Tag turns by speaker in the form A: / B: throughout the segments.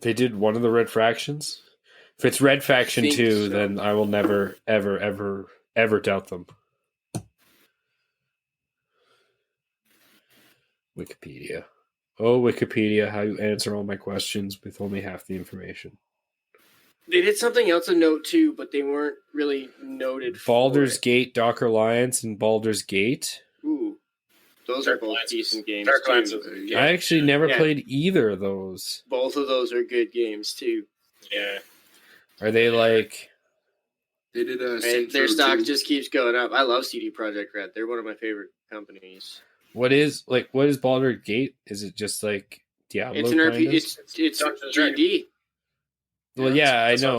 A: They did one of the Red Factions. If it's Red Faction 2, so. Then I will never, ever, ever, ever doubt them. Wikipedia. Oh, Wikipedia, how you answer all my questions with only half the information.
B: They did something else of note, too, but they weren't really noted
A: Baldur's Gate, Dark Alliance, and Baldur's Gate.
B: Ooh. Those are both decent games,
C: Dark Alliance
B: too.
A: I actually never played either of those.
B: Both of those are good games, too.
C: Yeah.
A: Are they like...
D: They did a...
B: Their stock just keeps going up. I love CD Projekt Red. They're one of my favorite companies.
A: What is Baldur's Gate? Is it just like Diablo?
B: It's an RPG. It's D&D.
A: Well, yeah, I know.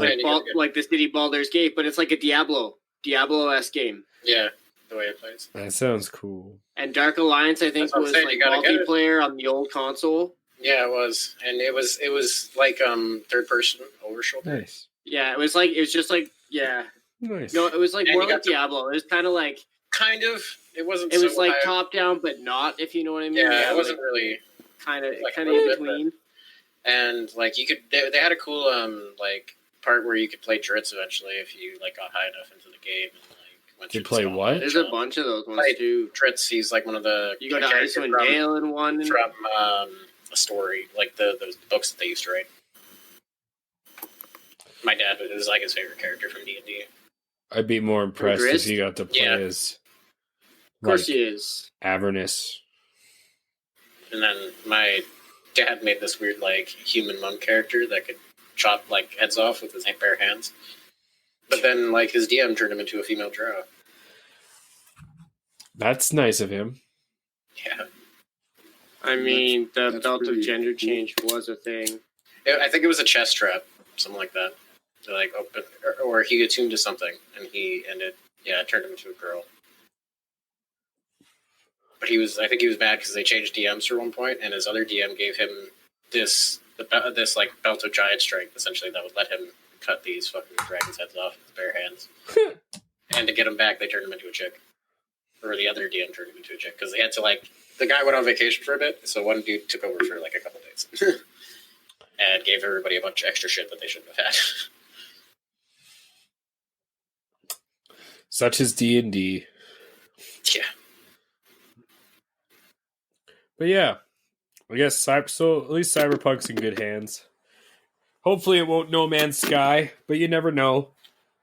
B: Like the city Baldur's Gate, but it's like a Diablo-esque game.
C: Yeah, the way it plays.
A: That sounds cool.
B: And Dark Alliance, I think, was like multiplayer on the old console.
C: Yeah, it was, and it was like third person over shoulder.
A: Nice.
B: Yeah, it was just like
A: Nice.
B: No, it was like more like Diablo. It was kind of like
C: It wasn't.
B: It was like top down, but not. If you know what I mean.
C: Yeah, it wasn't really
B: kind of in between.
C: And like you could, they had a cool like part where you could play Dritz eventually if you like got high enough into the game and like went.
A: You play what?
B: There's a bunch of those ones too.
C: Dritz, he's like one of the.
B: You go to Icewind Dale in one
C: from a story like those books that they used to write. My dad was like his favorite character from D&D.
A: I'd be more impressed if he got to play as.
B: Of course he is.
A: Avernus.
C: And then my dad made this weird like human monk character that could chop like heads off with his bare hands. But then like his DM turned him into a female drow.
A: That's nice of him.
C: Yeah.
B: I mean, the belt of gender change was a thing.
C: I think it was a chest trap, something like that. Like open, or he attuned to something, and it turned him into a girl. But I think he was mad because they changed DMs for one point, and his other DM gave him this like belt of giant strength, essentially, that would let him cut these fucking dragons' heads off with his bare hands. And to get him back, they turned him into a chick. Or the other DM turned him into a chick, because they had to the guy went on vacation for a bit, so one dude took over for like a couple days. And gave everybody a bunch of extra shit that they shouldn't have had.
A: Such as D&D.
C: Yeah.
A: But yeah, I guess so. At least Cyberpunk's in good hands. Hopefully, it won't No Man's Sky, but you never know.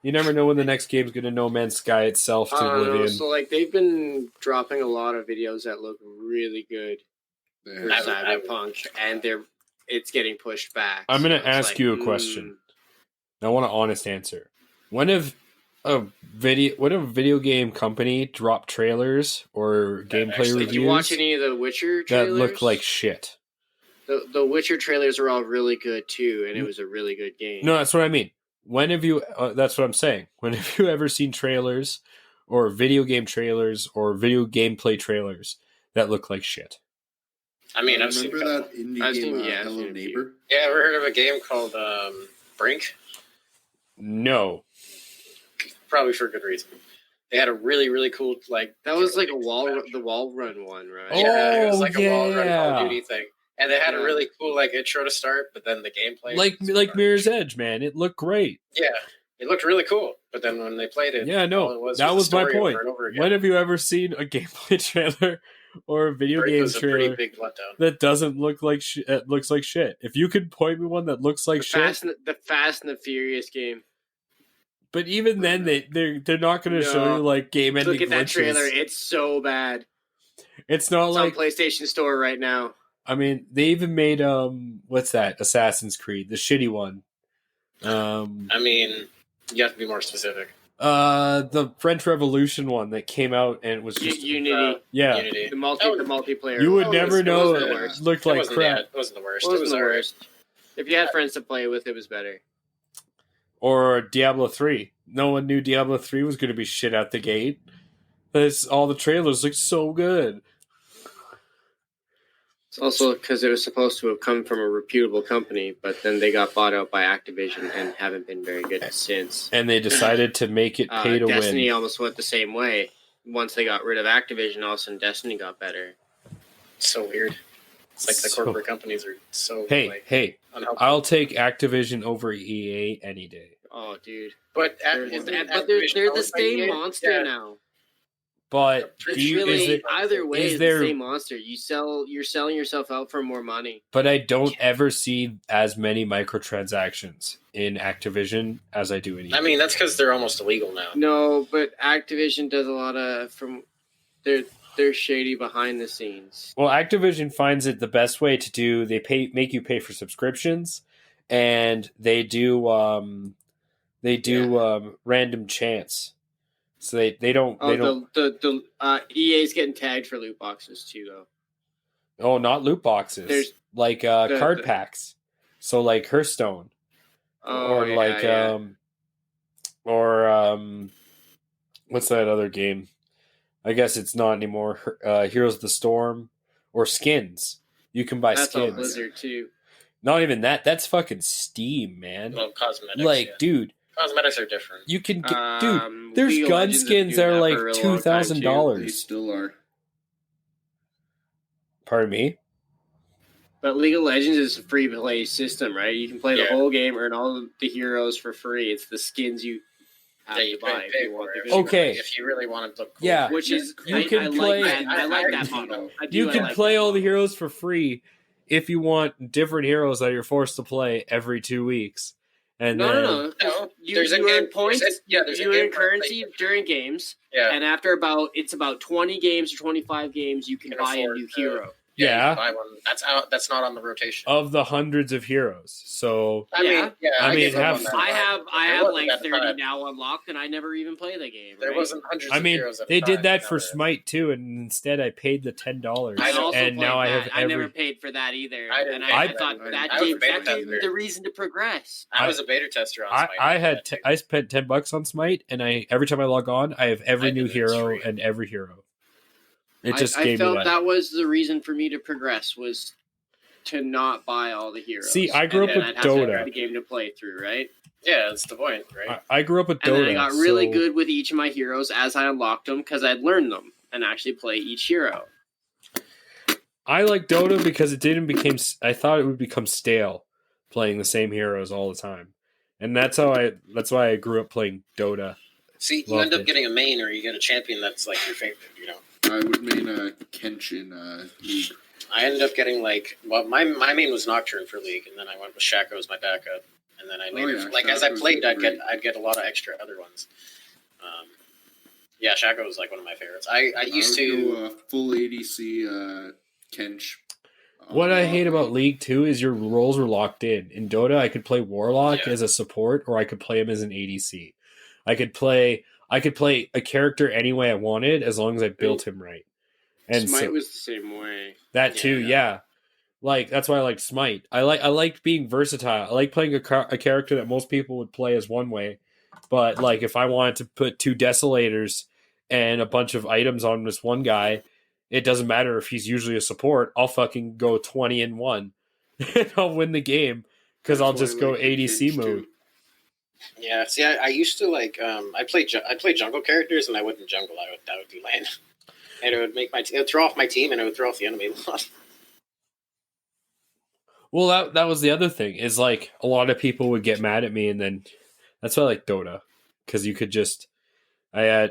A: You never know when the next game's going to No Man's Sky itself to Oblivion.
B: So they've been dropping a lot of videos that look really good for Cyberpunk, and it's getting pushed back.
A: I'm going to ask you a question. I want an honest answer. When have a video game company drop trailers or gameplay reviews?
B: Did you watch any of the Witcher trailers?
A: That look like shit.
B: The Witcher trailers are all really good too, and it was a really good game.
A: No, that's what I mean. When have you? That's what I'm saying. When have you ever seen trailers, or video game trailers, or video gameplay trailers that look like shit?
C: I mean, I've seen
D: that indie game, Hello Neighbor.
C: Yeah, ever heard of a game called Brink?
A: No.
C: Probably for a good reason. They had a really, really cool
B: that was like the wall run one, right?
C: Yeah, it was like a wall run Call of Duty thing. And they had a really cool intro to start, but then the gameplay
A: like Mirror's Edge, man. It looked great.
C: Yeah, it looked really cool. But then when they played it,
A: that was my point. When have you ever seen a gameplay trailer or a video game trailer
C: a pretty big letdown
A: that doesn't look like it looks like shit? If you could point me one that looks like shit,
B: the Fast and the Furious game.
A: But even then, they're not going to show you like game ending.
B: Look at that trailer; it's so bad.
A: It's not
B: on PlayStation Store right now.
A: I mean, they even made what's that? Assassin's Creed, the shitty one.
C: I mean, you have to be more specific.
A: The French Revolution one that came out and it was just
B: Unity.
A: Unity.
B: The multiplayer.
A: You would never know it looked like crap.
C: It wasn't the worst.
B: It wasn't the worst. If you had friends to play with, it was better.
A: Or Diablo 3. No one knew Diablo 3 was going to be shit out the gate. All the trailers look so good.
B: It's also because it was supposed to have come from a reputable company, but then they got bought out by Activision and haven't been very good since.
A: And they decided to make it pay to win.
B: Destiny almost went the same way. Once they got rid of Activision, all of a sudden Destiny got better.
C: It's so weird. It's like the corporate companies are so...
A: Hey, I'll take Activision over EA any day.
B: Oh, dude.
C: But
B: They're the same monster now.
A: But
B: either way
A: is
B: it's
A: there,
B: the same monster. You're selling yourself out for more money.
A: But I don't ever see as many microtransactions in Activision as I do in EA.
C: I mean, that's because they're almost illegal now.
B: No, but Activision does a lot of they're shady behind the scenes.
A: Well, Activision finds it the best way to do. They make you pay for subscriptions, and they do random chance. So they don't.
B: The EA's getting tagged for loot boxes too, though.
A: Oh, not loot boxes. There's like card packs. So like Hearthstone, or what's that other game? I guess it's not anymore. Heroes of the Storm or skins. You can buy skins.
B: That's all Blizzard too.
A: Not even that. That's fucking Steam, man.
C: Well, cosmetics.
A: Like, dude.
C: Cosmetics are different.
A: You can get, dude. There's gun skins that are like $2,000.
D: They still are.
A: Pardon me.
B: But League of Legends is a free play system, right? You can play the whole game, earn all the heroes for free. It's the skins you have to buy if you want the
A: okay.
C: If you really want to look cool.
A: Yeah.
B: Which is
A: you can play.
B: I like that model.
A: You can play all the heroes for free if you want different heroes that you're forced to play every 2 weeks. And
B: no. You earn points. You earn currency during games.
C: Yeah.
B: And after about 20 games or 25 games, you can buy a new hero.
A: Yeah.
C: Buy one. That's not on the rotation.
A: Of the hundreds of heroes. So
C: I mean,
B: I have like 30 now unlocked, and I never even play the game.
C: There wasn't hundreds of heroes at
A: they
C: the
A: did
C: time,
A: that for Smite too, and instead I paid the $10.
B: and
A: now I have
B: I never paid for that either. I thought that gave the reason to progress.
C: I was a beta tester on Smite.
A: I spent $10 on Smite, and every time I log on, I have every new hero and every hero. It just gave me
B: that was the reason for me to progress, was to not buy all the heroes.
A: See, I grew up with Dota.
B: The game to play through, right?
C: Yeah, that's the point, right?
A: I grew up with Dota.
B: And then I got really good with each of my heroes as I unlocked them, because I'd learned them and actually play each hero.
A: I like Dota because I thought it would become stale playing the same heroes all the time. And that's why I grew up playing Dota.
C: See, you end up getting a main, or you get a champion that's like your favorite, you know.
D: I would main a Kenshin League.
C: I ended up getting my main was Nocturne for League, and then I went with Shaco as my backup, and then I as I played, I'd get a lot of extra other ones. Shaco was like one of my favorites. I used to
D: go full ADC Kench.
A: What I hate about League 2 is your roles were locked in. In Dota, I could play Warlock as a support, or I could play him as an ADC. I could play a character any way I wanted as long as I built him right. And
B: Smite was the same way.
A: That too, yeah. Like that's why I like Smite. I like being versatile. I like playing a character that most people would play as one way, but like if I wanted to put 2 Desolators and a bunch of items on this one guy, it doesn't matter if he's usually a support. I'll fucking go 20-1 and I'll win the game because I'll just go ADC mode.
C: Yeah, see, I used to I play jungle characters, and I wouldn't jungle. That would be lame, and it would make it would throw off my team, and it would throw off the enemy a lot.
A: Well, that was the other thing is like a lot of people would get mad at me, and then that's why I like Dota because you could just I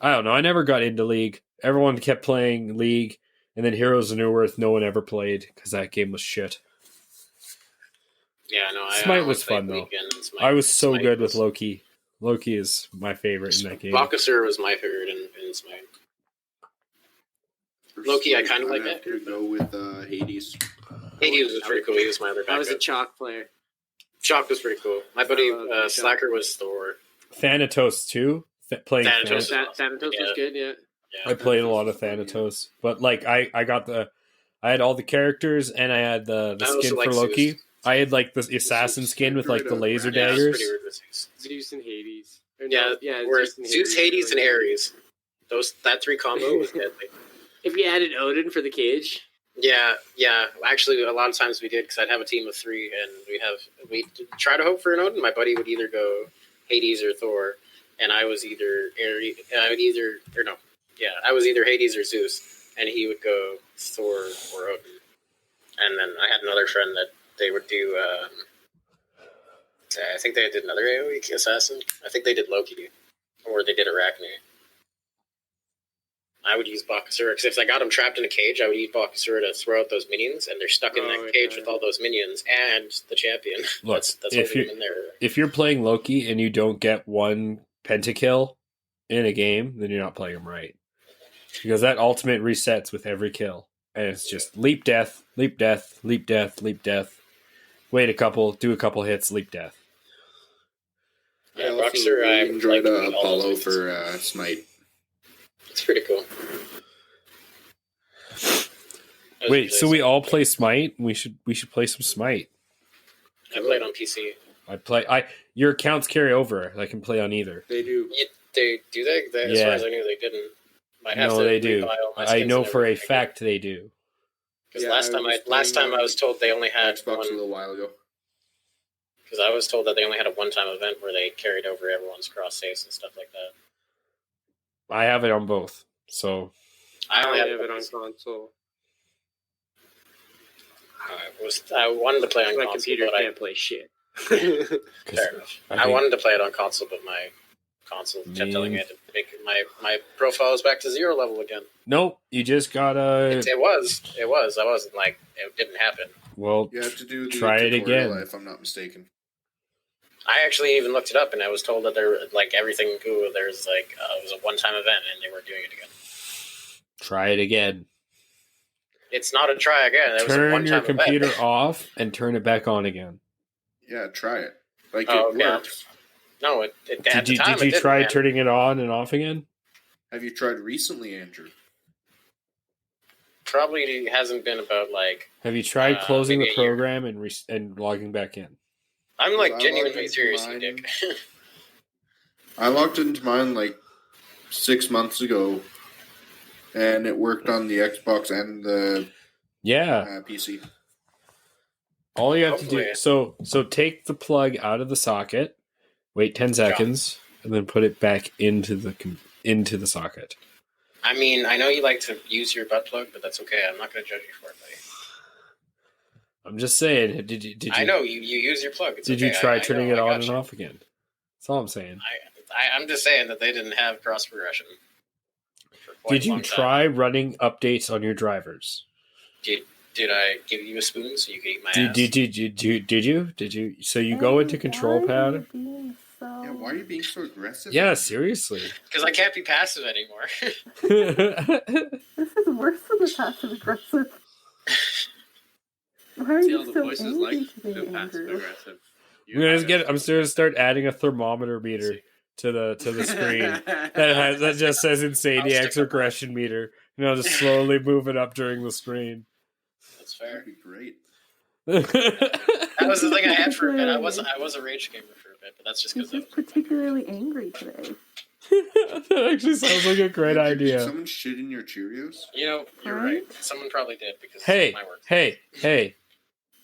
A: don't know. I never got into League. Everyone kept playing League, and then Heroes of New Earth. No one ever played because that game was shit.
C: Yeah, no.
A: Smite was fun though. I was so good with Loki. Loki is my favorite in that game.
C: Bakasur was my favorite in Smite. Loki, I kind of like that.
D: To go with Hades.
C: Hades was pretty cool. He was my other backup.
B: I was a Chalk player.
C: Chalk was pretty cool. My buddy Slacker was Thor.
A: Thanatos too. Playing
B: Thanatos was good. Yeah.
A: I played a lot of Thanatos, but like I had all the characters and I had the skin for Loki. Zeus. I had like the assassin skin with like the laser daggers.
B: Zeus and Hades.
C: Zeus, Hades, and Ares. That 3 combo was deadly.
B: If you added Odin for the cage.
C: Yeah. Actually, a lot of times we did because I'd have a team of 3, and we try to hope for an Odin. My buddy would either go Hades or Thor, and I was either I was either Hades or Zeus, and he would go Thor or Odin. And then I had another friend that they would do. I think they did another AoE assassin. I think they did Loki, or they did Arachne. I would use Bakasura because if I got him trapped in a cage, I would use Bakasura to throw out those minions, and they're stuck in that cage with all those minions and the champion.
A: Look,
C: that's holding them in there.
A: If you're playing Loki and you don't get one pentakill in a game, then you're not playing him right. Because that ultimate resets with every kill. And it's just leap death, leap death, leap death, leap death. Wait a couple, do a couple hits, leap death.
C: Yeah,
D: I also
C: Bakasura,
D: enjoyed
C: like
D: Apollo for Smite.
C: It's pretty cool.
A: Wait, so we all play Smite? We should play some Smite.
C: I played on PC.
A: Your accounts carry over. I can play on either.
D: They do.
C: They do they? As far as I knew, they didn't.
A: No, they do. I know for a fact they do.
C: Because last time I was told they only had
D: Xbox
C: one.
D: a little while ago.
C: Because I was told that they only had a one-time event where they carried over everyone's cross saves and stuff like that.
A: I have it on both. So
B: I only have it on console.
C: I wanted to play on
B: My
C: console,
B: computer
C: but
B: can't play shit.
C: Fair enough. I wanted to play it on console, but my console kept telling me I had to make my profile was back to 0 level again.
A: Nope, you just gotta.
C: It was. I wasn't like it didn't happen.
A: Well,
D: You have to do the
A: try it
D: tutorial,
A: again.
D: if I'm not mistaken.
C: I actually even looked it up, and I was told that there like everything cool. There's like it was a one-time event, and they weren't doing it again.
A: Try it again.
C: It's not a try again. It was a
A: Turn
C: one-time
A: your computer
C: event.
A: off and turn it back on again.
D: Yeah, try it. Like,
C: Oh,
D: it
C: yeah.
D: works.
C: No, at the time,
A: Did you
C: it
A: try
C: didn't, man.
A: turning it on and off again?
D: Have you tried recently, Andrew?
C: Probably hasn't been about like.
A: Have you tried closing
C: maybe
A: the
C: a year.
A: program and logging back in?
D: I
C: I'm like
D: logged
C: genuinely
D: into
C: serious,
D: mine.
C: Dick.
D: I logged into mine like 6 months ago, and it worked on the Xbox and the
A: Yeah.
D: PC.
A: All you have to
C: Hopefully.
A: do so take the plug out of the socket, wait 10 seconds, and then put it back into the socket.
C: I mean, I know you like to use your butt plug, but that's okay. I'm not going to judge you for it, buddy.
A: I'm just saying. Did you?
C: I know you use your plug. It's
A: Did
C: okay.
A: you try
C: I
A: turning
C: know,
A: it
C: I
A: on
C: got
A: and
C: you.
A: off again? That's all I'm saying.
C: I'm just saying that they didn't have cross progression. for quite
A: Did
C: a
A: you
C: long time.
A: try running updates on your drivers?
C: Did I give you a spoon so you could eat my ass?
A: Did you? So you go into control pad?
D: Yeah, why are you being so aggressive?
A: Yeah, seriously.
C: Because I can't be passive anymore.
E: This is worse than the passive aggressive. Why are
B: See
E: you
B: all the
E: so
B: voices
E: angry
B: like
E: today,
B: the passive
E: Andrew?
B: aggressive.
A: I'm gonna start adding a thermometer meter to the screen that just says Insanieac's aggression meter. Just slowly move it up during the screen.
C: That's fair.
D: That'd be great.
C: That was the thing I had for a bit. I was a rage gamer for a bit, but that's just
E: He's
C: because
E: just particularly angry today.
A: That actually sounds like a great
D: Did
A: idea.
D: someone shit in your Cheerios?
C: you're right. Someone probably did because
A: Hey,
C: of my work.
A: hey.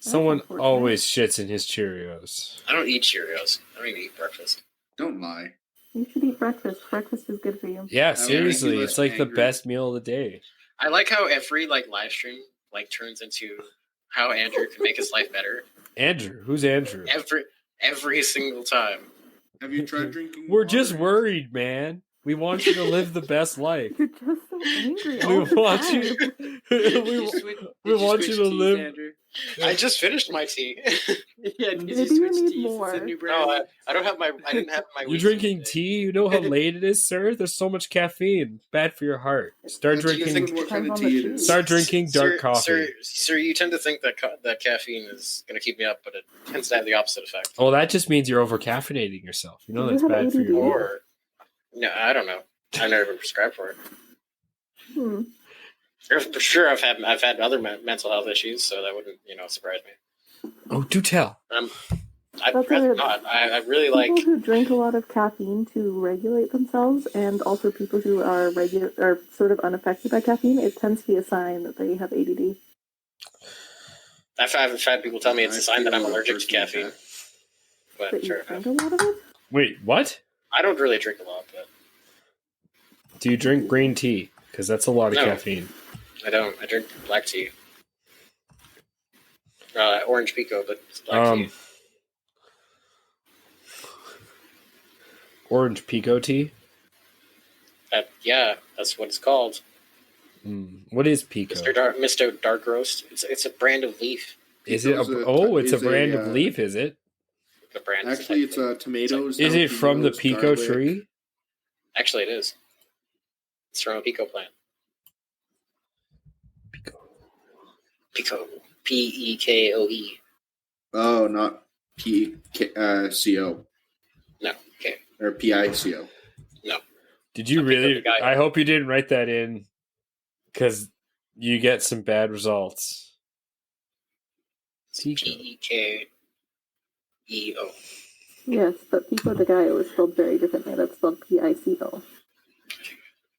A: Someone
E: unfortunate.
A: always shits in his Cheerios.
C: I don't eat Cheerios. I don't even eat breakfast.
D: Don't lie.
E: You should eat breakfast. Breakfast is good for you.
A: Yeah,
D: would
A: seriously,
D: make you
A: it's like
D: less
A: the
D: angry.
A: best meal of the day.
C: I like how every live stream turns into how Andrew can make his life better.
A: Andrew, who's Andrew?
C: Every single time.
D: Have you tried drinking
A: We're
D: water?
A: just worried, man. We want you to live the best life.
E: You're just so angry
A: We
E: all the
A: want
E: time.
A: you.
B: Did
A: we
B: you
A: want
B: switch
A: you to
B: teas,
A: live.
B: Andrew?
C: I just finished my tea.
B: Yeah, did
E: Maybe
B: you
E: you
B: switch
E: need
B: teas?
E: more.
B: It's a new brand.
C: No, I don't have my. I didn't have my.
A: You're
C: weed
A: drinking
C: today.
A: tea. You know how late it is, sir. There's so much caffeine. Bad for your heart. Start
D: That depends
A: drinking.
D: on what kind of
E: Depends on
D: tea
E: the
D: it
E: tea.
D: is.
A: Start drinking dark coffee.
C: Sir, you tend to think that that caffeine is going to keep me up, but it tends to have the opposite effect.
A: Oh, that just means you're over caffeinating yourself. You know
E: You
A: that's
E: have
A: bad for
E: ADD.
A: your.
C: Or no, I don't know. I've never been prescribed for it.
E: Hmm.
C: For sure, I've had other mental health issues, so that wouldn't surprise me.
A: Oh, do tell.
C: I'd
E: That's
C: rather
E: it.
C: not. I really
E: People
C: like.
E: who drink a lot of caffeine to regulate themselves, and also people who are sort of unaffected by caffeine, it tends to be a sign that they have ADD.
C: I've had people tell me it's a sign that I'm allergic to
D: Personal
C: caffeine.
D: attack.
C: But
E: That you
C: sure,
E: drink a lot of it.
A: Wait, what?
C: I don't really drink a lot, but
A: Do you drink green tea? Because that's a lot of
C: No.
A: caffeine.
C: I don't. I drink black tea. Orange Pico, but it's black tea.
A: Orange Pico tea?
C: Yeah, that's what it's called.
A: What is Pico?
C: Mr. Dark Roast. It's a brand of leaf.
A: Is it? It's a brand of leaf, is it?
C: The brand.
D: Actually, it's tomatoes.
A: Is it from the Pico tree?
C: Actually, it is. It's from a Pico plant. Pico. Pekoe.
D: Oh, not P-C-O.
C: No. Okay.
D: Or P-I-C-O.
C: No.
A: Did you really? I hope you didn't write that in, because you get some bad results.
C: P-E-K-E-O.
E: Yes, but Pico de Gallo is spelled very differently. That's spelled P-I-C-O.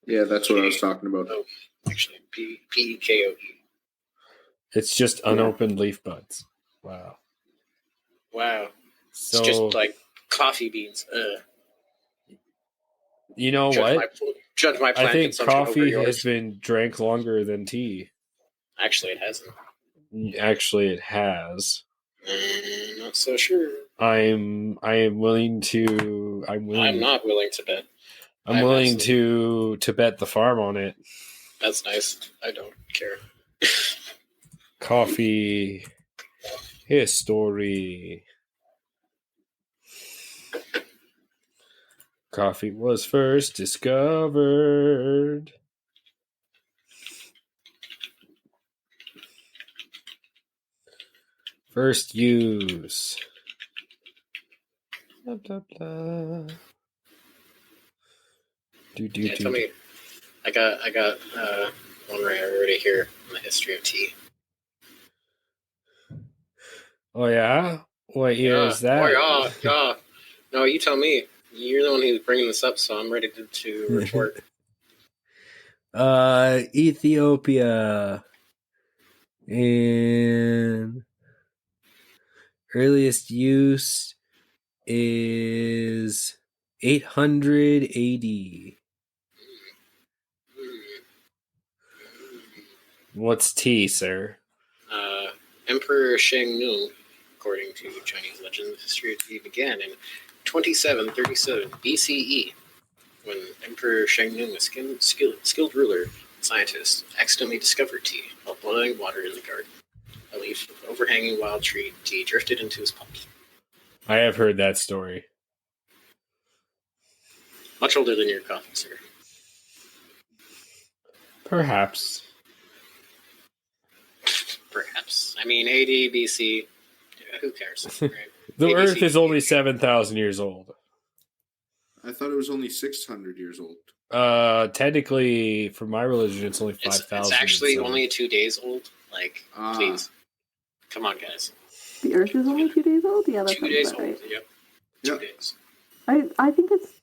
D: Yeah, that's what I was talking about.
C: Oh, actually, P-E-K-O-E.
A: It's just unopened leaf buds. Wow.
C: So, it's just like coffee beans.
A: You know what?
C: Judge my plant
A: I think
C: consumption over
A: coffee
C: yours.
A: has been drank longer than tea.
C: Actually, it hasn't.
A: Actually, it has.
C: Not so sure.
A: I'm willing to.
C: I'm not willing to bet.
A: I'm willing to bet the farm on it.
C: That's nice. I don't care.
A: Coffee history. Coffee was first discovered. First use. Blah, blah, blah.
C: Tell me. I got one right already here on the history of tea.
A: Oh yeah? What year is that?
C: Oh yeah. No, you tell me. You're the one who's bringing this up, so I'm ready to retort.
A: Ethiopia. And earliest use is 800 AD. What's tea, sir?
C: Emperor Sheng Nung, according to Chinese legend, the history of tea began in 2737 BCE, when Emperor Sheng Nung, a skilled ruler and scientist, accidentally discovered tea while boiling water in the garden. A leaf of overhanging wild tree tea drifted into his pot.
A: I have heard that story.
C: Much older than your coffee, sir.
A: Perhaps.
C: I mean, AD, BC, who cares? Right?
A: The
C: ABC.
A: Earth is only 7,000 years old.
D: I thought it was only 600 years old.
A: Technically, for my religion, it's only 5,000.
C: It's actually only 2 days old. Like, please. Come on, guys.
E: The Earth is only 2 days old? Yeah, that's
C: 2 days old,
E: right.
C: yep. 2 days.
E: I think it's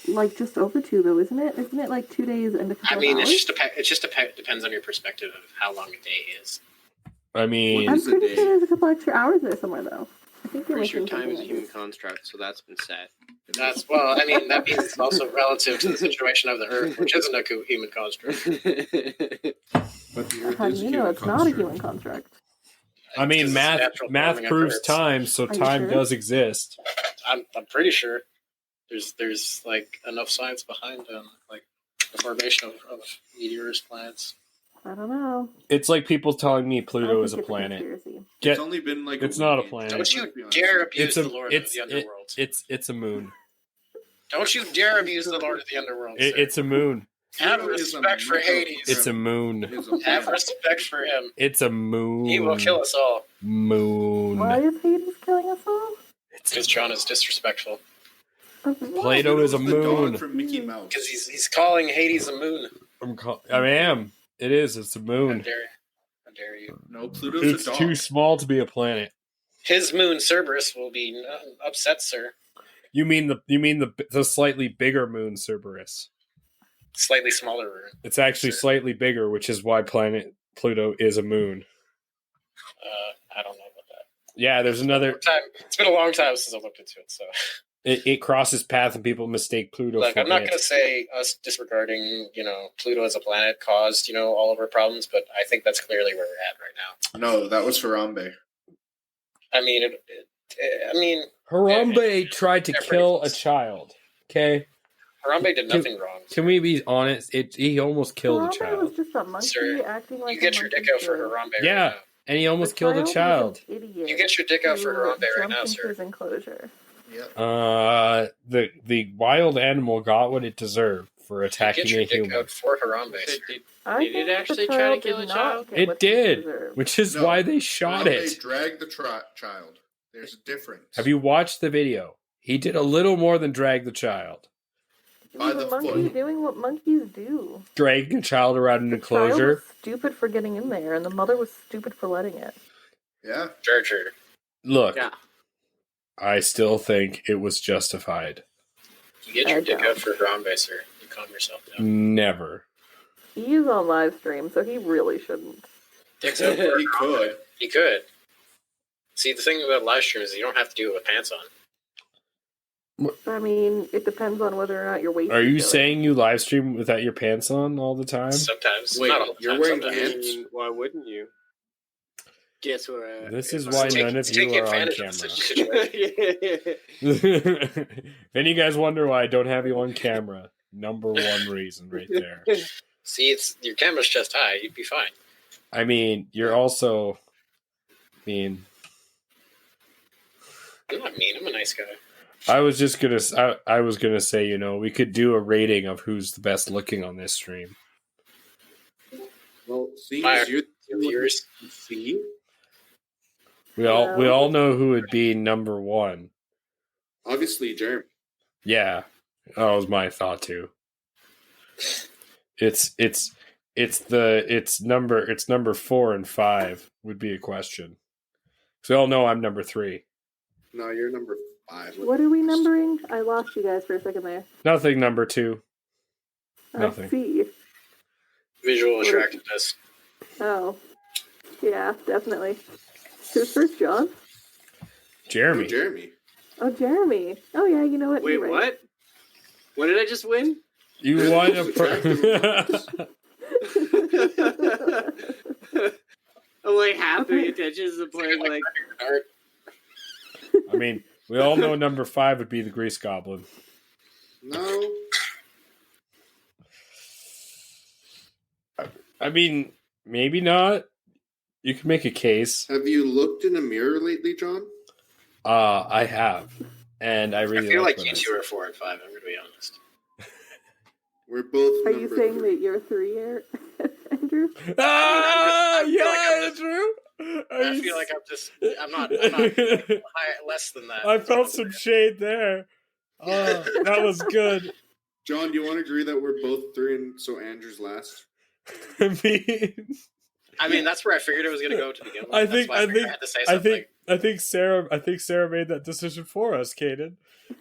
E: like just over 2, though, isn't it? Isn't it like 2 days and a couple of hours?
C: it just depends on your perspective of how long a day is.
A: I mean,
E: I'm pretty sure there's a couple extra hours there somewhere, though. I think
B: Pretty sure time is a human construct, so that's been set.
C: That means it's also relative to the situation of the Earth, which isn't a human construct.
D: But the Earth
E: How do
D: is a
E: you know
D: human
E: it's not a
D: construct.
E: human construct?
A: I mean, math proves time, so time does exist.
C: I'm pretty sure there's like enough science behind like the formation of meteors, planets.
E: I don't know.
A: It's like people telling me Pluto is a planet.
D: It's only been like
A: it's not a planet.
C: Don't you dare abuse the Lord of the Underworld.
A: It's a moon.
C: Don't you dare abuse the Lord of the Underworld.
A: It's a moon.
C: Have respect for Hades.
A: It's a moon.
C: Have respect for him.
A: It's a moon.
C: He will kill us all.
A: Moon.
E: Why is Hades killing us all?
C: Because John is disrespectful.
A: Plato is a moon.
D: From Mickey Mouse.
C: Because he's calling Hades a moon.
A: I am. It is. It's a moon.
C: How dare you?
D: No, Pluto's
A: It's
D: a dog.
A: too small to be a planet.
C: His moon Cerberus will be upset, sir.
A: You mean the slightly bigger moon Cerberus?
C: Slightly smaller moon.
A: It's actually slightly bigger, which is why planet Pluto is a moon.
C: I don't know about that.
A: Yeah, there's another.
C: It's been a long time since I looked into it, so.
A: It crosses paths and people mistake Pluto for
C: I'm not
A: it.
C: going to say us disregarding, Pluto as a planet caused, all of our problems, but I think that's clearly where we're at right now.
D: No, that was Harambe.
C: I mean,
A: Harambe tried to kill a
C: close.
A: child. Okay,
C: Harambe did nothing wrong.
A: Can we be honest? He almost killed a
E: Harambe
A: child.
E: was just a monkey
C: Sir,
E: acting like
C: You get your dick out for Harambe right
A: Yeah,
C: now.
A: and he almost
E: The
A: killed a
E: was
A: child.
E: an idiot
C: You get your dick out for
E: who
C: Harambe right
E: jumped
C: now,
E: into
C: sir.
E: his enclosure.
D: Yeah.
A: The wild animal got what it deserved for attacking
C: Get your
A: a
C: dick
A: human.
C: out for Harambe.
B: Did it actually try to kill a child?
A: It did, which is
D: No,
A: why they shot
D: Harambe
A: it.
D: dragged the child. There's a difference.
A: Have you watched the video? He did a little more than drag the child.
D: By the
E: monkey
D: foot.
E: doing what monkeys do.
A: Dragging a child around an
E: The
A: enclosure.
E: child was stupid for getting in there, and the mother was stupid for letting it.
D: Yeah.
C: Sure.
A: Look,
B: Yeah.
A: I still think it was justified.
C: You get your dick out for Harambe, sir. You calm yourself down.
A: Never.
E: He is on live stream, so he really shouldn't.
C: Dicks out for
D: He could.
C: He could. See, the thing about live streams is you don't have to do it with pants on.
E: I mean, it depends on whether or not you're wasted.
A: Are you saying you live stream without your pants on all the time?
C: Sometimes.
D: Wait,
C: not all the
D: you're
C: time,
D: wearing
C: sometimes.
D: pants?
B: Why wouldn't you? Guess what?
A: This is why none of you
C: taking
A: are on
C: advantage of
A: camera.
C: the situation.
A: If any of you guys wonder why I don't have you on camera, number one reason right there.
C: See, it's your camera's chest high. You'd be fine.
A: I mean, you're also mean.
C: I'm not mean. I'm a nice guy.
A: I was just gonna. I was gonna say, you know, we could do a rating of who's the best looking on this stream.
D: Well, seeing
C: Fire.
D: as you're
C: Viewers.
D: see,
A: We all know who would be number one.
D: obviously Jeremy.
A: Yeah, that was my thought too. It's number 4 and 5 would be a question. So we all know I'm number 3.
D: No, you're number 5.
E: What are we numbering? I lost you guys for a second there.
A: Nothing number 2. Nothing.
E: I see.
C: Visual attractiveness.
E: Oh. Yeah, definitely. Who's first, John?
A: Jeremy.
D: Oh, Jeremy.
E: Oh, Jeremy. Oh, yeah, you know what?
B: Wait,
E: You're right.
B: what? What did I just win?
A: You won a
B: I'm like half the intentions of playing like.
A: I mean, we all know number 5 would be the Grease Goblin.
D: No.
A: I mean, maybe not. You can make a case.
D: Have you looked in a mirror lately, John?
A: I have. And I really
C: I feel like
A: what
C: you
A: I
C: two are 4 and 5. I'm going to be honest.
D: We're both.
E: Are you saying that you're 3, Andrew?
A: Ah,
C: I feel like I'm
A: Andrew.
C: I feel like I'm not less than that.
A: I felt some shade there. Oh, that was good.
D: John, do you want to agree that we're both 3 and so Andrew's last?
A: I mean,
C: that's where I figured it was going to go to begin with.
A: I
C: That's why figured I had to say something.
A: I think Sarah made that decision for us, Kaden.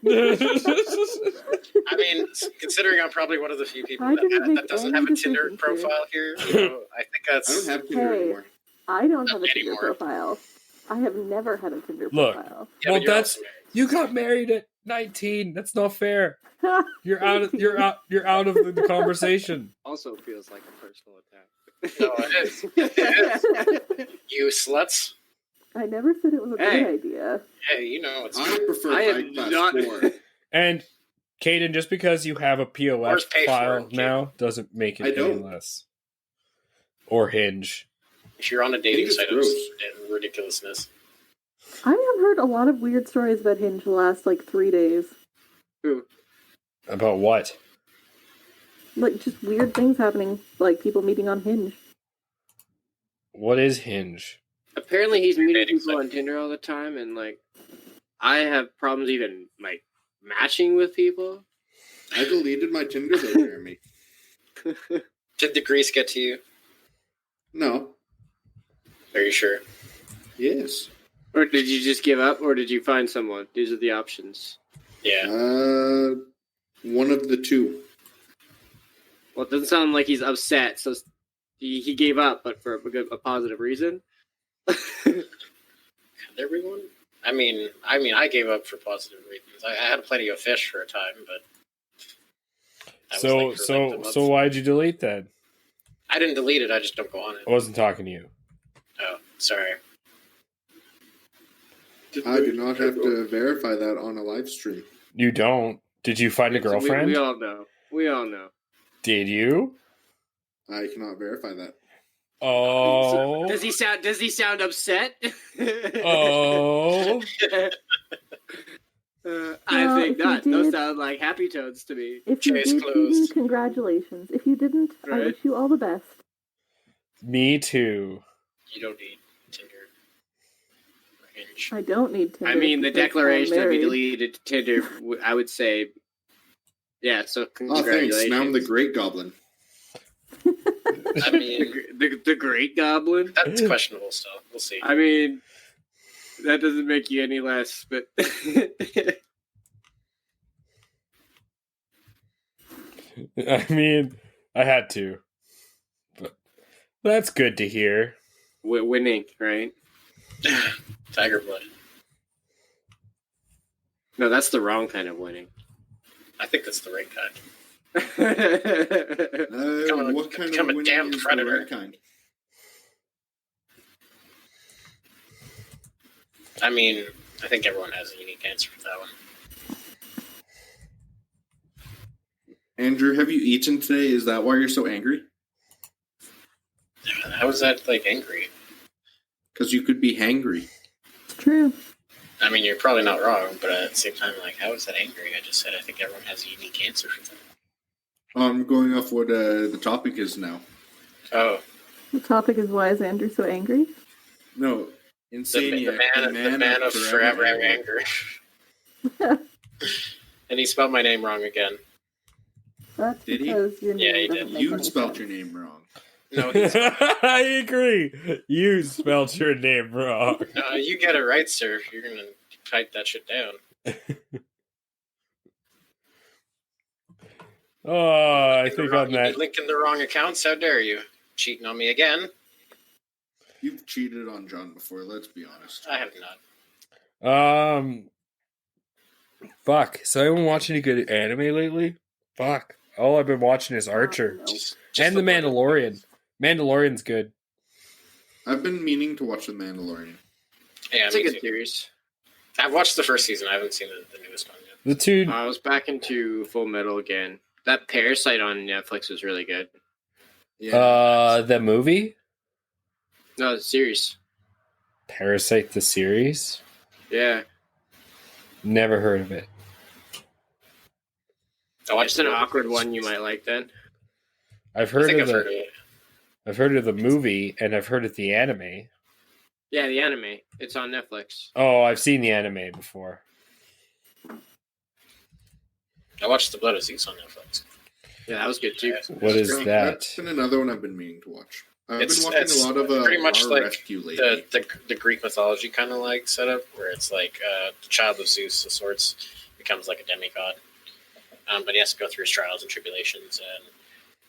C: I mean, considering I'm probably one of the few people that doesn't have a Tinder profile here, I think that's.
D: I don't have Tinder anymore.
E: I don't have a Tinder
C: Anymore.
E: profile. I have never had a Tinder
A: Look.
E: profile.
C: Yeah,
A: Well,
C: but you're
A: that's-
C: also married.
A: You got married at 19. That's not fair. You're out of the conversation.
B: Also feels like a personal attack.
C: No, it is. It is. You sluts.
E: I never said it was a good idea.
C: Hey, you know it's.
D: I prefer
B: I
D: Vike
B: am
D: Class
B: not-
D: 4.
A: And Kaden, just because you have a POF
C: Where's pay for
A: file
C: it, kid?
A: now doesn't make it
D: I
A: any
D: don't.
A: less. Or Hinge.
C: If you're on a dating
D: Hinge is
C: site,
D: gross.
C: it's ridiculousness.
E: I have heard a lot of weird stories about Hinge the last, 3 days.
A: About what?
E: Just weird things happening, like people meeting on Hinge.
A: What is Hinge?
B: Apparently, he's meeting
C: Dating
B: people
C: site.
B: on Tinder all the time, and I have problems even matching with people.
D: I deleted my Tinder though, Jeremy.
C: Did the grease get to you?
D: No.
C: Are you sure?
D: Yes.
B: Or did you just give up, or did you find someone? These are the options.
C: Yeah.
D: One of the two.
B: Well, it doesn't sound like he's upset, so he gave up, but for a positive reason.
C: Could there be one? I mean, I gave up for positive reasons. I had plenty of fish for a time, but that was, for, the month.
A: So why'd you delete that?
C: I didn't delete it. I just don't go on it.
A: I wasn't talking to you.
C: Oh, sorry.
D: I do not have to verify that on a live stream.
A: You don't. Did you find a girlfriend?
B: We all know. We all know.
A: Did you?
D: I cannot verify that.
A: Oh.
B: Does he sound upset?
A: Oh.
B: I think not. Those sound like happy toads to me.
E: If you
C: Case
E: did,
C: closed.
E: congratulations. If you didn't, I
B: Right.
E: wish you all the best.
A: Me too.
C: You don't need Tinder. Or Hinge.
E: I don't need Tinder.
B: I mean, the
E: because I'm
B: declaration that we
E: married.
B: deleted Tinder, I would say, yeah. So
D: Oh,
B: congratulations.
D: thanks. Now I'm the Great Goblin.
C: I mean,
B: the Great Goblin.
C: that's questionable still. We'll see.
B: I mean, that doesn't make you any less, but
A: I mean, I had to. But that's good to hear.
B: winning, right?
C: Tiger blood.
B: No, that's the wrong kind of winning.
C: I think that's the right kind.
D: What kind
C: become
D: of
C: a
D: winning
C: damn
D: is
C: predator.
D: the right kind?
C: I mean, I think everyone has a unique answer for that one.
D: Andrew, have you eaten today? Is that why you're so angry?
C: How is that like angry?
D: Because you could be hangry.
E: It's true.
C: I mean, you're probably not wrong, but at the same time, like, how is that angry? I just said I think everyone has a unique answer for that.
D: I'm going off what the topic is now.
C: Oh,
E: The topic is, why is Andrew so angry?
D: No,
C: the
D: Insaniac,
C: man of forever anger. And he spelled my name wrong again.
E: That's
D: Did he?
E: because your
C: Yeah,
E: name
C: he
E: doesn't
C: did.
E: make
D: You
E: any
D: spelled
E: sense.
D: your name wrong.
C: No, he's,
A: I agree. You spelled your name wrong.
C: you get it right, sir. You're gonna type that shit down.
A: Oh, I think on
C: You'd
A: that.
C: be linking the wrong accounts. How dare you? Cheating on me again?
D: You've cheated on John before, let's be honest.
C: I have not.
A: Fuck. So I haven't watched any good anime lately. Fuck. All I've been watching is Archer
E: No.
C: Just
A: and The Mandalorian. Mandalorian's good.
D: I've been meaning to watch The Mandalorian.
C: Yeah,
B: It's a
C: me
B: good
C: too.
B: series.
C: I've watched the first season. I haven't seen the newest one yet.
A: The two.
B: I was back into Full Metal again. That Parasite on Netflix was really good.
D: Yeah.
A: The movie
B: No, the series.
A: Parasite the series.
B: Yeah,
A: Never heard of it.
C: I watched
B: it's an awkward one you might like. Then
A: I've
C: I
A: heard
C: think
A: of
C: I've heard
A: the.
C: of it.
A: I've heard of the movie and I've heard of the anime.
B: yeah, the anime. It's on Netflix.
A: Oh, I've seen the anime before.
C: I watched The Blood of Zeus on Netflix.
B: Yeah, that was good too.
A: What is that?
D: That's been another one I've been meaning to watch. I've
C: It's
D: been watching a lot of
C: pretty much
D: Horror
C: like
D: Rescue lately.
C: the Greek mythology kind of like setup, where it's like the child of Zeus of sorts becomes like a demigod, but he has to go through his trials and tribulations, and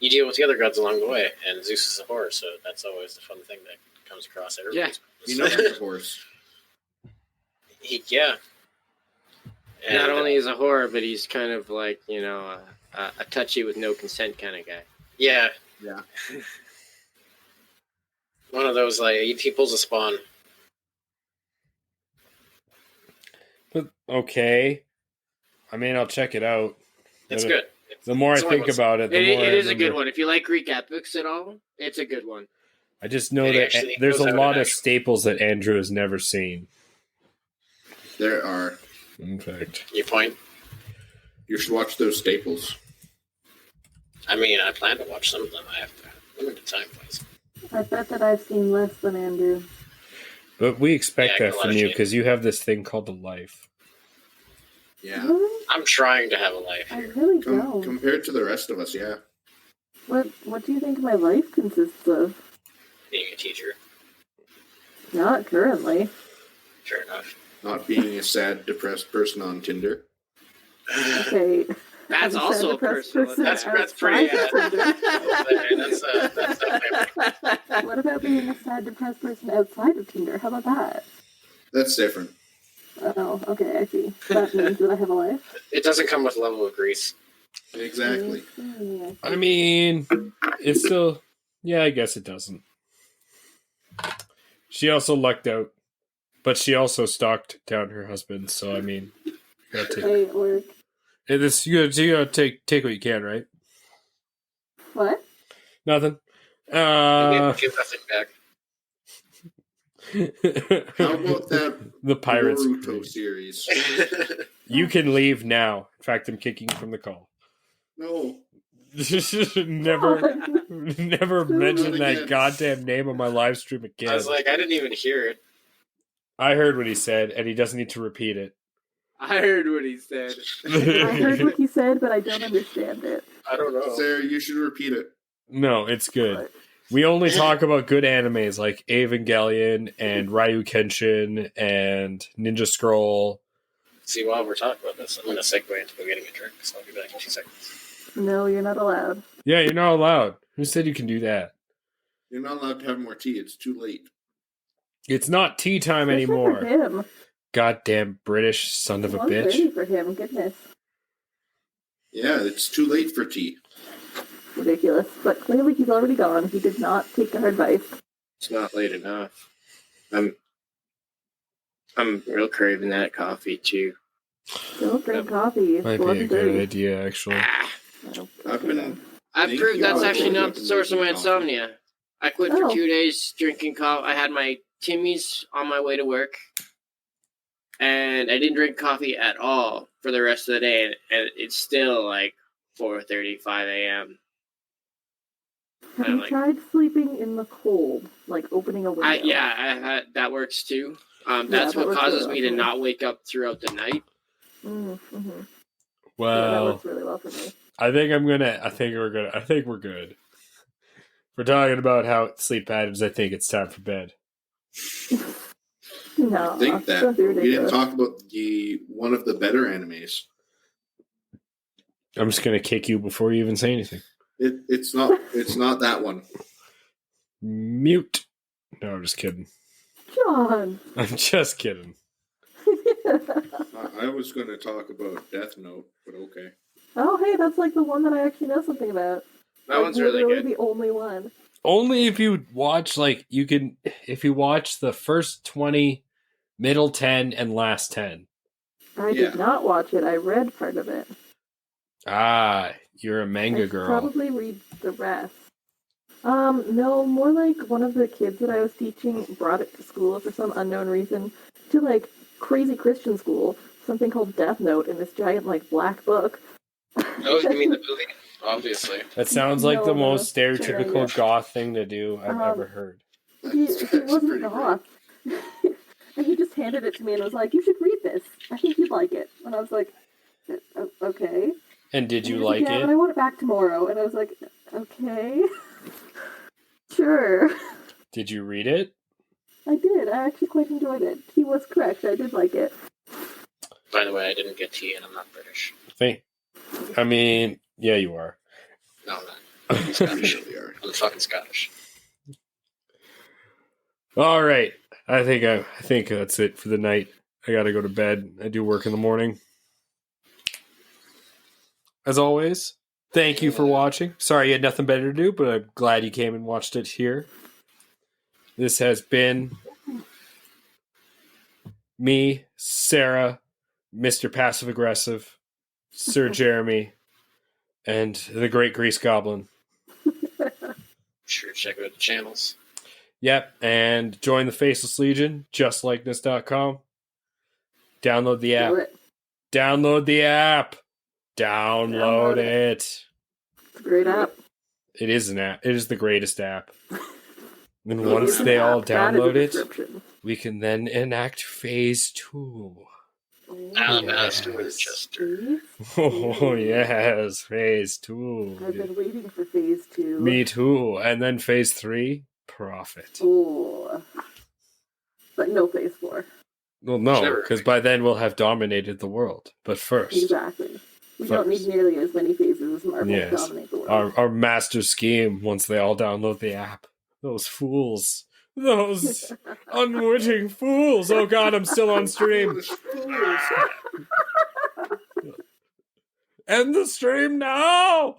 C: you deal with the other gods along the way. And Zeus is a horse, so that's always the fun thing that comes across everybody's
D: You know, he's a horse.
C: Yeah. And,
B: Not only is a horror, but he's kind of like a touchy with no consent kind of guy.
C: yeah,
D: Yeah.
C: one of those like he pulls a spawn.
A: But okay. I mean, I'll check it out.
C: It's
A: But
C: good.
A: The more I
C: It's only
A: think
C: one
A: about it, the
B: It
A: more I
B: is a good
A: remember.
B: one. If you like Greek epics at all, it's a good one.
A: I just know
C: It
A: that
C: actually
A: there's
C: goes
A: a
C: out
A: lot
C: and
A: of
C: actually-
A: staples that Andrew has never seen.
D: There are.
A: In fact,
C: Your point.
D: You should watch those staples.
C: I mean, I plan to watch some of them. I have to limited time, please.
E: I bet that I've seen less than Andrew.
A: but we expect
C: Yeah, I
A: that
C: got a
A: from
C: lot of
A: you
C: shit.
A: because you have this thing called a life.
D: Yeah.
E: Really?
C: I'm trying to have a life
E: I
C: here.
E: really don't.
D: Compared to the rest of us, yeah.
E: What do you think my life consists of?
C: Being a teacher,
E: Not currently.
C: sure enough.
D: Not being a sad, depressed person on Tinder.
E: Okay.
B: That's
E: I'm a
B: also a
E: depressed
B: person.
C: That's pretty.
E: outside of Tinder.
C: That's definitely.
E: What about being a sad, depressed person outside of Tinder? How about that?
D: That's different.
E: Oh, okay, I see. That means that I have a life.
C: It doesn't come with level of grease.
D: Exactly.
E: Yeah.
A: I mean, it's still. Yeah, I guess it doesn't. She also lucked out. But she also stalked down her husband, so I mean, you gotta take,
E: Hey, work.
A: you gotta take what you can, right?
E: What?
A: Nothing.
C: Give nothing back.
D: How about that
A: the Pirates
D: Boruto series?
A: You can leave now. In fact, I'm kicking you from the call.
D: No.
A: never mention that
D: again.
A: goddamn name on my live stream again.
C: I was like, I didn't even hear it.
A: I heard what he said, and he doesn't need to repeat it.
B: I heard what he said.
E: I heard what he said, but I don't understand it.
C: I don't know.
D: Sarah, you should repeat it.
A: No, it's good.
E: What?
A: We only talk about good animes like Evangelion and Ryu Kenshin and Ninja Scroll.
C: See, while we're talking about this, I'm going to segue into go getting a drink, so I'll be back in 2 seconds.
E: No, you're not allowed.
A: Yeah, you're not allowed. Who said you can do that?
D: You're not allowed to have more tea. It's too late.
A: It's not tea time
E: Especially
A: anymore.
E: For him.
A: Goddamn British son of a bitch.
E: 1:30 for him. Goodness,
D: Yeah, it's too late for tea.
E: ridiculous. But clearly, he's already gone. He did not take our advice.
B: It's not late enough. I'm real craving that coffee too.
E: Don't drink coffee. It's
A: Might be a
E: 11:30.
A: good idea, actually.
D: I've been.
B: I've
D: Thank
B: proved
D: you.
B: that's
D: I
B: actually
D: woke
B: not
D: up
B: the
D: and
B: source of my
D: making coffee.
B: insomnia. I quit for
E: Oh.
B: 2 days drinking coffee. I had my Timmy's on my way to work, and I didn't drink coffee at all for the rest of the day. And it's still like 4:35 a.m.
E: Have
B: I'm
E: you
B: like-
E: tried sleeping in the cold, like opening a window?
B: That works too. That's
E: that
B: what
E: works
B: causes
E: really
B: me to
E: well.
B: not wake up throughout the night.
E: Mm-hmm. Yeah, that
A: Well,
E: works really well for me.
A: I think we're good. We're talking about how sleep patterns. I think it's time for bed.
E: No,
D: I think that
E: don't be
D: we didn't
E: ridiculous.
D: talk about one of the better animes.
A: I'm just gonna kick you before you even say anything.
D: It's not that one.
A: Mute. No, I'm just kidding.
E: John.
A: I'm just kidding.
D: I was going to talk about Death Note, but okay.
E: Oh, hey, that's like the one that I actually know something about.
B: That
E: Like,
B: one's really
E: literally
B: good.
E: the only one.
A: Only if you watch if you watch the first 20, middle 10, and last 10.
E: I
D: Yeah.
E: did not watch it. I read part of it.
A: Ah, you're a manga
E: I should
A: girl.
E: probably read the rest. No, more like one of the kids that I was teaching brought it to school for some unknown reason to like crazy Christian school, something called Death Note in this giant like black book.
C: Oh, you mean the movie? Obviously.
A: That sounds like the
E: No,
A: most
E: no.
A: stereotypical goth thing to do I've ever heard.
E: He
D: That's
E: wasn't
D: pretty
E: goth. And he just handed it to me and was like, "You should read this. I think you'd like it." And I was like, "Okay."
A: And did you
E: And he was
A: like
E: "Yeah,
A: it?
E: but I want it back tomorrow." And I was like, "Okay, sure."
A: Did you read it?
E: I did. I actually quite enjoyed it. He was correct. I did like it.
C: By the way, I didn't get tea and I'm not British.
A: I mean, yeah, you are.
C: No, I'm not. I'm Scottish.
D: Really are.
C: I'm fucking Scottish.
A: All right. I think that's it for the night. I gotta go to bed. I do work in the morning. As always, thank you for watching. Sorry you had nothing better to do, but I'm glad you came and watched it here. This has been me, Sarah, Mr. Passive Aggressive, Sir Jeremy, and the Great Grease Goblin.
C: Sure, check out the channels.
A: Yep, and join the Faceless Legion, justlikeness.com. Download the app.
E: Do it.
A: Download the app. Download
E: Download
A: it.
E: It's a great app.
A: It is an app. It is the greatest app. And
D: It
A: once
D: is
E: an
A: they
E: app.
A: all
E: That is a
A: download it,
E: description.
A: we can then enact phase 2.
C: Alabaster,
A: Yes.
C: Winchester.
A: Oh, yes, phase 2.
E: I've been waiting for phase 2.
A: Me too. And then phase 3, profit.
E: Oh. But no phase 4.
A: Well, no,
C: Never.
A: because by then we'll have dominated the world. But first,
E: Exactly. We don't need nearly as many phases as Marvel
A: Yes.
E: to dominate the world.
A: our master scheme, once they all download the app. Those fools. Those unwitting fools. Oh god, I'm still on stream. End the stream now!